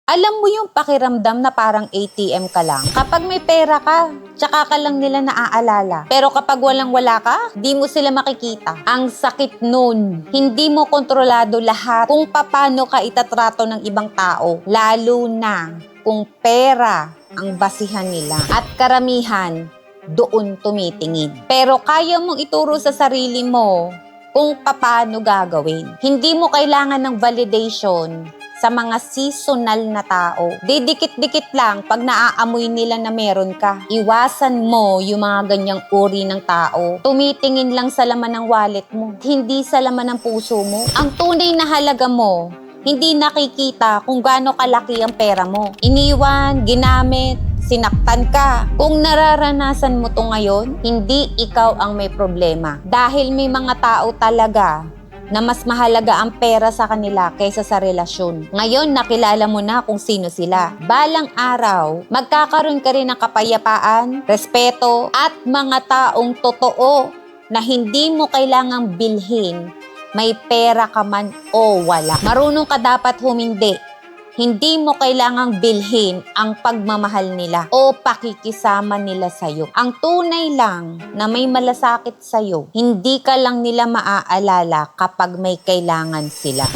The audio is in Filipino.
Alam mo yung pakiramdam na parang ATM ka lang? Kapag may pera ka, tsaka ka lang nila naaalala. Pero kapag walang-wala ka, di mo sila makikita. Ang sakit nun. Hindi mo kontrolado lahat kung paano ka itatrato ng ibang tao. Lalo na kung pera ang basihan nila. At karamihan, doon tumitingin. Pero kaya mong ituro sa sarili mo kung paano gagawin. Hindi mo kailangan ng validation sa mga seasonal na tao. Didikit-dikit lang pag naaamoy nila na meron ka. Iwasan mo yung mga ganyang uri ng tao. Tumitingin lang sa laman ng wallet mo, hindi sa laman ng puso mo. Ang tunay na halaga mo, hindi nakikita kung gaano kalaki ang pera mo. Iniwan, ginamit, sinaktan ka. Kung nararanasan mo to ngayon, hindi ikaw ang may problema. Dahil may mga tao talaga na mas mahalaga ang pera sa kanila kaysa sa relasyon. Ngayon, nakilala mo na kung sino sila. Balang araw, magkakaroon ka rin ng kapayapaan, respeto, at mga taong totoo na hindi mo kailangang bilhin, may pera ka man o wala. Marunong ka dapat humindi. Hindi mo kailangang bilhin ang pagmamahal nila o pakikisama nila sa'yo. Ang tunay lang na may malasakit sa'yo, hindi ka lang nila maaalala kapag may kailangan sila.